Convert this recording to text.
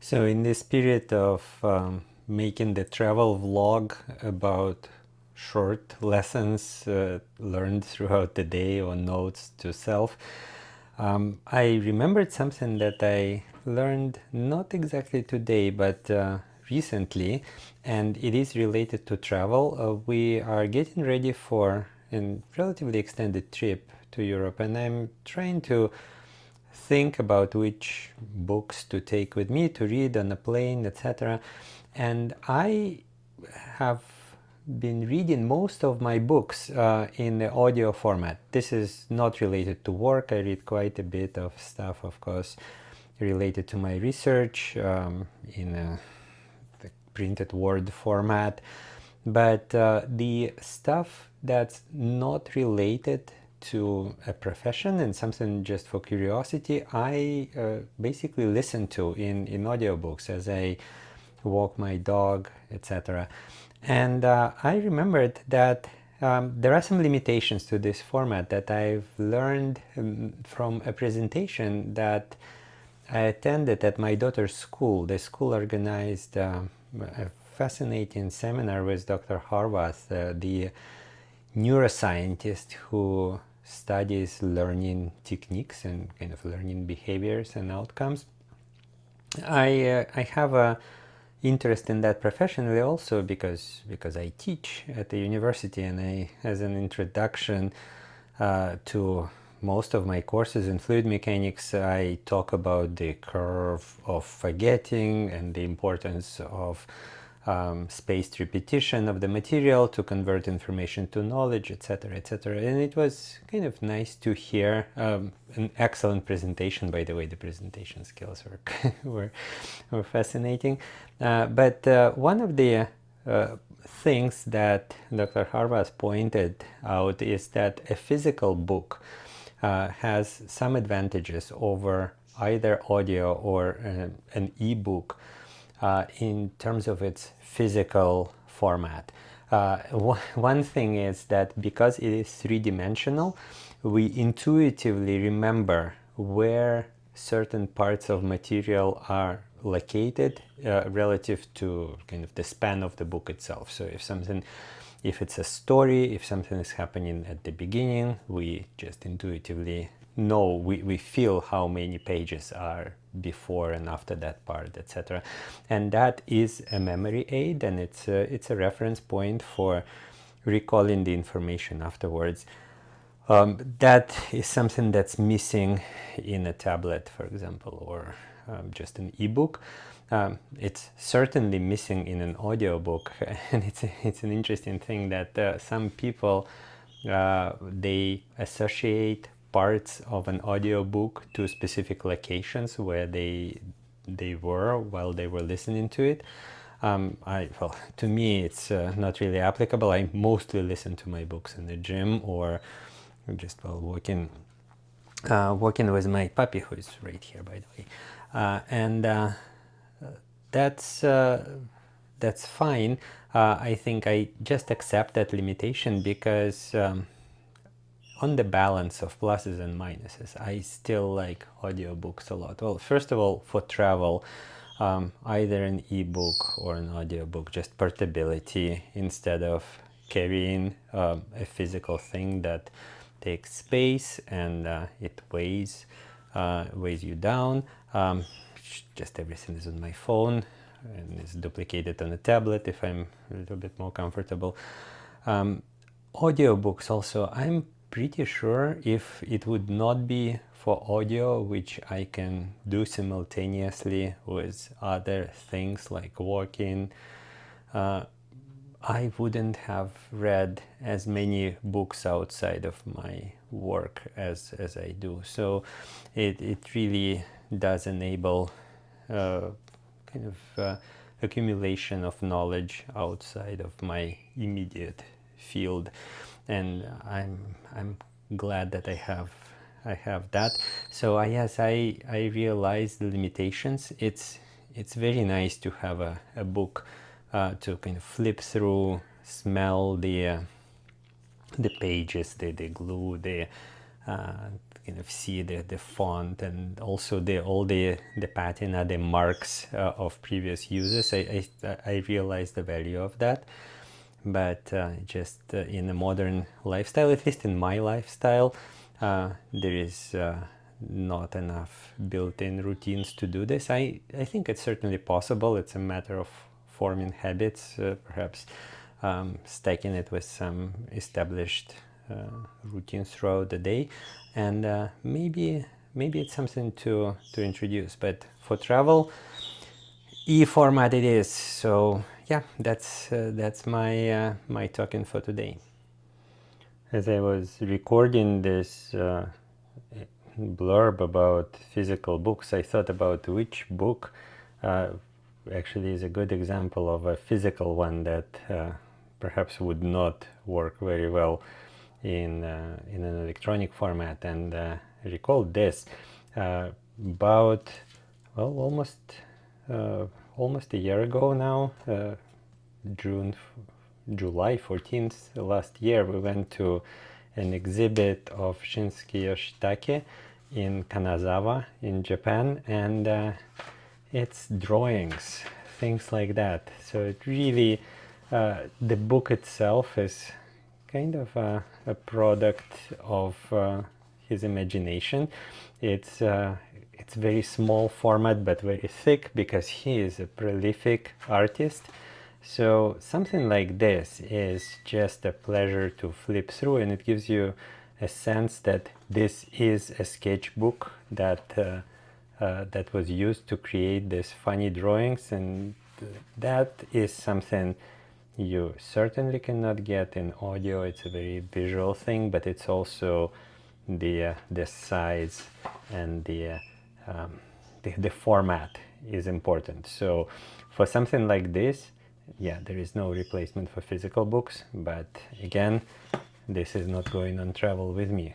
So in this period of making the travel vlog about short lessons learned throughout the day or notes to self, I remembered something that I learned not exactly today, but recently, and it is related to travel. We are getting ready for a relatively extended trip to Europe, and I'm trying to think about which books to take with me to read on a plane, etc. And I have been reading most of my books in the audio format. This is not related to work. I read quite a bit of stuff, of course, related to my research in the printed word format. But the stuff that's not related to a profession and something just for curiosity, I basically listen to in audiobooks as I walk my dog, etc. And I remembered that there are some limitations to this format that I've learned from a presentation that I attended at my daughter's school. The school organized a fascinating seminar with Dr. Harvath, the neuroscientist who studies learning techniques and kind of learning behaviors and outcomes. I have a interest in that professionally also because I teach at the university, and I, as an introduction to most of my courses in fluid mechanics, I talk about the curve of forgetting and the importance of spaced repetition of the material to convert information to knowledge, etc., etc. And it was kind of nice to hear an excellent presentation. By the way, the presentation skills were fascinating. But one of the things that Dr. Harvaz pointed out is that a physical book has some advantages over either audio or an e-book in terms of its physical format. One thing is that because it is three-dimensional, we intuitively remember where certain parts of material are located relative to kind of the span of the book itself. So if it's a story, if something is happening at the beginning, we just intuitively know, we feel how many pages are before and after that part, etc. And that is a memory aid, and it's a reference point for recalling the information afterwards. That is something that's missing in a tablet, for example, or just an ebook. It's certainly missing in an audiobook, and it's an interesting thing that some people they associate parts of an audiobook to specific locations where they were while they were listening to it. Well, to me, it's not really applicable. I mostly listen to my books in the gym or just while walking with my puppy, who is right here, by the way. And that's fine. I think I just accept that limitation because on the balance of pluses and minuses, I still like audiobooks a lot. Well, first of all, for travel, either an ebook or an audiobook, just portability instead of carrying a physical thing that takes space and it weighs you down. Just everything is on my phone and is duplicated on a tablet if I'm a little bit more comfortable. Audiobooks also, I'm pretty sure if it would not be for audio, which I can do simultaneously with other things like walking, I wouldn't have read as many books outside of my work as I do. So it really does enable kind of accumulation of knowledge outside of my immediate field, and I'm glad that I have that. So yes, I realize the limitations. It's very nice to have a book to kind of flip through, smell the pages, the glue, the kind of see the font and also all the patina, the marks of previous uses. I realize the value of that. But just in a modern lifestyle, at least in my lifestyle, there is not enough built-in routines to do this. I think it's certainly possible. It's a matter of forming habits, perhaps stacking it with some established routines throughout the day, and maybe it's something to introduce. But for travel, e-format it is. So yeah, that's my talking for today. As I was recording this blurb about physical books, I thought about which book actually is a good example of a physical one that perhaps would not work very well in an electronic format. And I recalled this about, well, almost a year ago now, July 14th last year, we went to an exhibit of Shinsuke Yoshitake in Kanazawa in Japan, and it's drawings, things like that. So it really, the book itself is kind of a product of his imagination. It's very small format but very thick because he is a prolific artist. So something like this is just a pleasure to flip through, and it gives you a sense that this is a sketchbook that that was used to create these funny drawings, and that is something you certainly cannot get in audio. It's a very visual thing, but it's also the size and the format is important. So for something like this, yeah, there is no replacement for physical books, but again, this is not going on travel with me.